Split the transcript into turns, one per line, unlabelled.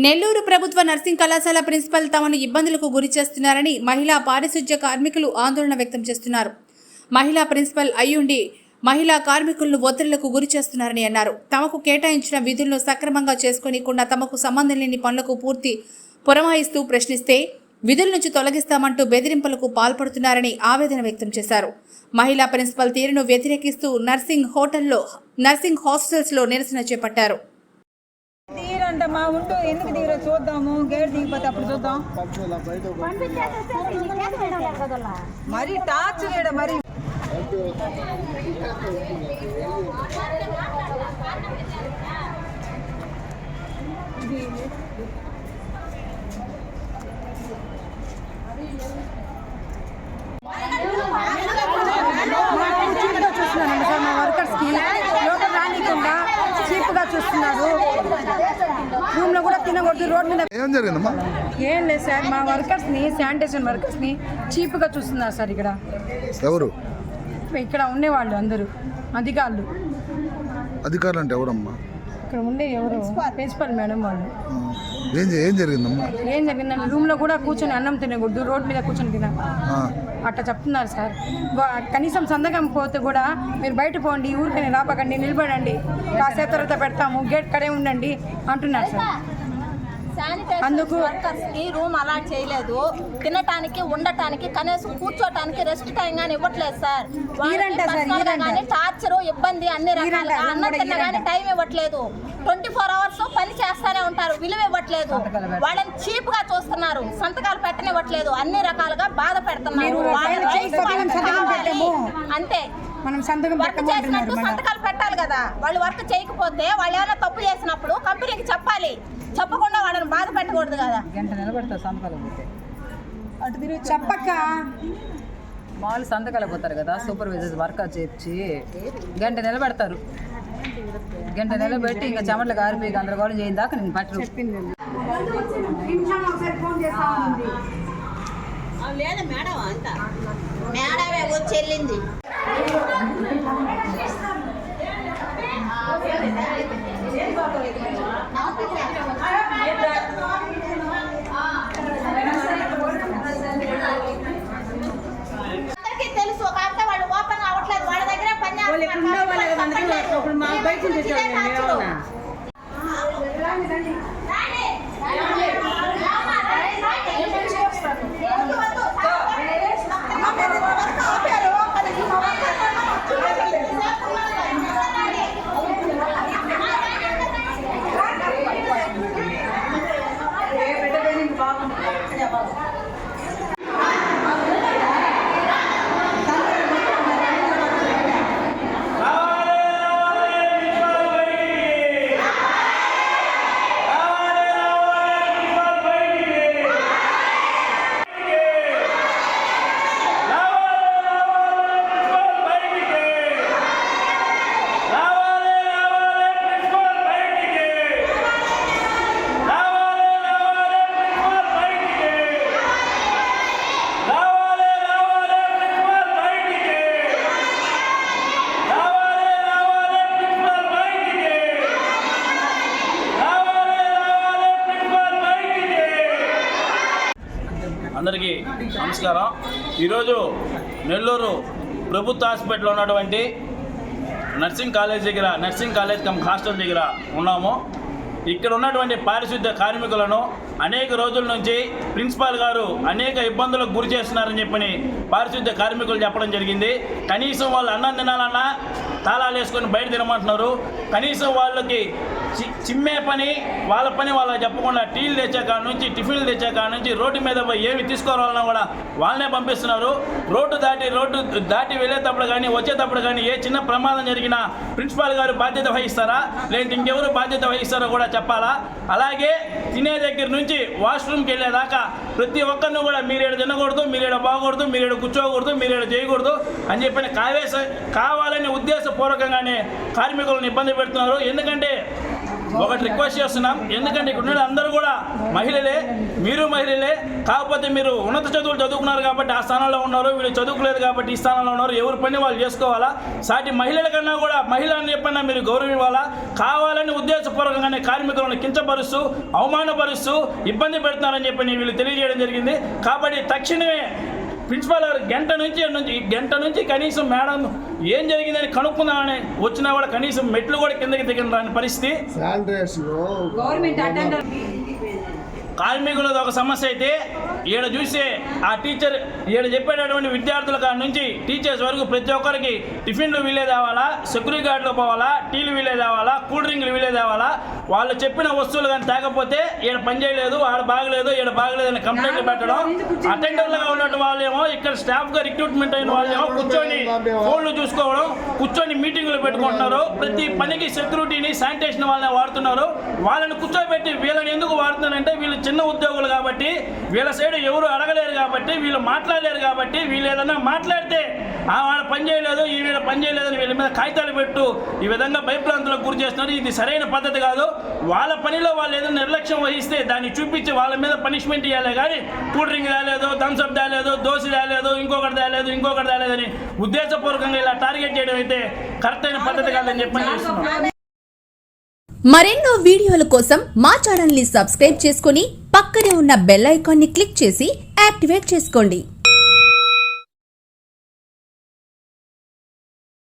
నెల్లూరు ప్రభుత్వ నర్సింగ్ కళాశాల ప్రిన్సిపల్ తమను ఇబ్బందులకు గురి చేస్తున్నారని మహిళా పారిశుధ్య కార్మికులు ఆందోళన వ్యక్తం చేస్తున్నారు. మహిళా ప్రిన్సిపల్ అయ్యుండి మహిళా కార్మికులను ఒత్తిళ్లకు గురి చేస్తున్నారని అన్నారు. తమకు కేటాయించిన విధులను సక్రమంగా చేసుకోనికుండా తమకు సంబంధం లేని పనులకు పూర్తి పురమాయిస్తూ ప్రశ్నిస్తే విధుల నుంచి తొలగిస్తామంటూ బెదిరింపులకు పాల్పడుతున్నారని ఆవేదన వ్యక్తం చేశారు. మహిళా ప్రిన్సిపల్ తీరును వ్యతిరేకిస్తూ నర్సింగ్ హాస్టల్స్లో నిరసన చేపట్టారు.
మా ఉంటూ ఎందుకు దిగరో చూద్దాము, గేట్ దిగిపోతే అప్పుడు చూద్దాం. మరి టార్చర్ మరి చూస్తున్నాను సార్. మా వర్కర్స్కి లోపల రానికుండా చీప్గా చూస్తున్నారు. రూమ్ లో కూడా తినకూడదు. రోడ్ మీద
ఏం జరిగిందమ్మా?
ఏం లేదు సార్, మా వర్కర్స్ ని శానిటేషన్ వర్కర్స్ ని చీప్ గా చూస్తున్నారు సార్. ఇక్కడ
ఎవరు?
ఇక్కడ ఉండేవాళ్ళు అందరూ అధికారులు
అంటే ఎవరమ్మా?
ఇక్కడ ఉండే ఎవరు ప్రిన్సిపల్ మేడం వాళ్ళు.
ఏం జరిగిందమ్మా?
ఏం జరిగిందంటే రూమ్ లో కూడా కూర్చొని అన్నం తినకూడదు, రోడ్ మీద కూర్చొని తిన అట్లా చెప్తున్నారు సార్. కనీసం సంతకం పోతే కూడా మీరు బయట పోండి, ఊరికనే రాపకండి, నిలబడండి, కాసేపు తర్వాత పెడతాము, గేట్ కడే ఉండండి అంటున్నారు సార్.
అందుకు వర్కర్స్కి రూమ్ అలాట్ చేయలేదు. తినటానికి ఉండటానికి కనీసం కూర్చోటానికి రెస్ట్ టైం కానీ ఇవ్వట్లేదు సార్. కానీ టార్చర్ ఇబ్బంది అన్ని రకాలుగా. అన్నం తిన్న కానీ టైం ఇవ్వట్లేదు. 24 hours పని చేస్తానే ఉంటారు, విలువ ఇవ్వట్లేదు. వాళ్ళని చీప్ గా చూస్తున్నారు, సంతకాలు పెట్టనివ్వట్లేదు, అన్ని రకాలుగా బాధ పెడుతున్నారు. అంతే, వర్క్ చేసినట్టు సంతకాలు పెట్టాలి కదా. వాళ్ళు వర్క్ చేయకపోతే వాళ్ళు ఏమైనా తప్పు చేసినప్పుడు కంపెనీకి చెప్పాలి, చెప్పకుండా వాళ్ళని బాధ పెట్టకూడదు కదా.
గంట నిలబడతారు సంతకాలు పోతే, అటు తిరిగి చెప్పక్క మామూలు సంతకాలు పోతారు కదా. సూపర్వైజర్స్ వర్క్ చేర్చి గంట నిలబెడతారు. గంట నిలబెట్టి ఇంకా చెమటలు కారిపోయి గందరగోళం చేయని దాకా నేను పట్టరు.
లేదా మేడం అంతా మేడమే వచ్చి వెళ్ళింది. అందరికీ తెలుసు, కాకపోతే వాళ్ళు ఓపెన్ అవ్వట్లేదు. వాళ్ళ దగ్గర పని
అందరికీ నమస్కారం. ఈరోజు నెల్లూరు ప్రభుత్వ హాస్పిటల్లో ఉన్నటువంటి నర్సింగ్ కాలేజ్ కమ్ హాస్టల్ దగ్గర ఉన్నాము. ఇక్కడ ఉన్నటువంటి పారిశుద్ధ్య కార్మికులను అనేక రోజుల నుంచి ప్రిన్సిపాల్ గారు అనేక ఇబ్బందులకు గురి చేస్తున్నారని చెప్పని పారిశుద్ధ్య కార్మికులు చెప్పడం జరిగింది. కనీసం వాళ్ళు అన్నం తినాలన్నా తాళాలు వేసుకొని బయట తినమంటున్నారు. కనీసం వాళ్ళకి చిమ్మే పని వాళ్ళకి చెప్పకుండా టీలు తెచ్చే కాడ నుంచి టిఫిన్లు తెచ్చే కాడ నుంచి రోడ్డు మీద పోయి ఏమి తీసుకోవాలన్నా కూడా వాళ్ళనే పంపిస్తున్నారు. రోడ్డు దాటి వెళ్ళేటప్పుడు కానీ వచ్చేటప్పుడు కానీ ఏ చిన్న ప్రమాదం జరిగినా ప్రిన్సిపాల్ గారు బాధ్యత వహిస్తారా, లేదంటే ఇంకెవరు బాధ్యత వహిస్తారో కూడా చెప్పాలా. అలాగే తినే దగ్గర నుంచి వాష్రూమ్కి వెళ్ళేదాకా ప్రతి ఒక్కరిని కూడా మీరేడ తినకూడదు, మీరేడ బాగకూడదు, మీరేడ కూర్చోకూడదు, మీరేడ చేయకూడదు అని చెప్పని కావాలని ఉద్దేశపూర్వకంగానే కార్మికులను ఇబ్బంది పెడుతున్నారు. ఎందుకంటే ఒకటి రిక్వెస్ట్ చేస్తున్నాం, ఎందుకంటే ఇక్కడ ఉన్న అందరూ కూడా మహిళలే, మీరు మహిళలే, కాకపోతే మీరు ఉన్నత చదువులు చదువుకున్నారు కాబట్టి ఆ స్థానంలో ఉన్నారు, వీళ్ళు చదువుకోలేదు కాబట్టి ఈ స్థానంలో ఉన్నారు. ఎవరి పని వాళ్ళు చేసుకోవాలా, సాటి మహిళల కన్నా కూడా మహిళని చెప్పినా మీరు గౌరవం ఇవ్వాలా. కావాలని ఉద్దేశపూర్వకంగానే కార్మికులను కించపరుస్తూ అవమానపరుస్తూ ఇబ్బంది పెడుతున్నారని చెప్పి వీళ్ళు తెలియజేయడం జరిగింది. కాబట్టి తక్షణమే ప్రిన్సిపాల్ గారు గంట నుంచి కనీసం మేడం ఏం జరిగిందని కనుక్కుందామని వచ్చినా కూడా కనీసం మెట్లు కూడా కిందకి దిగిన పరిస్థితి. కార్మికులది ఒక సమస్య అయితే ఈడ చూస్తే ఆ టీచర్ ఈడ చెప్పేటటువంటి విద్యార్థుల కాడ నుంచి టీచర్స్ వరకు ప్రతి ఒక్కరికి టిఫిన్లు వీళ్ళే తేవాలా, సెక్యూరిటీ గార్డులు పోవాలా, టీలు వీళ్ళే తేవాలా, కూల్ డ్రింక్లు వీళ్ళే తేవాలా. వాళ్ళు చెప్పిన వస్తువులు కానీ తేకపోతే ఈడ పని చేయలేదు, ఆడ బాగలేదు, ఈడ బాగలేదు అని కంప్లైంట్లు పెట్టడం. అటెండర్లుగా ఉన్నట్టు వాళ్ళేమో ఇక్కడ స్టాఫ్గా రిక్రూట్మెంట్ అయిన వాళ్ళేమో కూర్చొని ఫోన్లు చూసుకోవడం, కూర్చొని మీటింగులు పెట్టుకుంటున్నారు. ప్రతి పనికి సెక్యూరిటీని శానిటేషన్ వాళ్ళని వాడుతున్నారు. వాళ్ళని కూర్చోబెట్టి వీళ్ళని ఎందుకు వాడుతున్నారంటే వీళ్ళు చిన్న ఉద్యోగులు కాబట్టి, వీళ్ళ సైడ్ ఎవరు అడగలేరు కాబట్టి, వీళ్ళు మాట్లాడలేరు కాబట్టి, వీళ్ళు ఏదైనా మాట్లాడితే వాళ్ళ పని చేయలేదు, ఈ వీళ్ళ పని చేయలేదని వీళ్ళ మీద కాగితాలు పెట్టు ఈ విధంగా భయభ్రాంతులకు గురి చేస్తున్నారు. ఇది సరైన పద్ధతి కాదు. వాళ్ళ పనిలో వాళ్ళు ఏదైనా నిర్లక్ష్యం వహిస్తే దాన్ని చూపించి వాళ్ళ మీద పనిష్మెంట్ ఇవ్వాలి కానీ కూల్ డ్రింక్ తేలేదు, థమ్స్అప్ తేలేదు, దోశ తేలేదు, ఇంకొకటి తేలేదని ఉద్దేశపూర్వకంగా ఇలా టార్గెట్ చేయడం అయితే కరెక్ట్ అయిన పద్ధతి కాదని చెప్పని
మరెన్నో వీడియోల కోసం మా ఛానల్ ని సబ్స్క్రైబ్ చేసుకుని పక్కనే ఉన్న బెల్ ఐకాన్ ని క్లిక్ చేసి యాక్టివేట్ చేసుకోండి.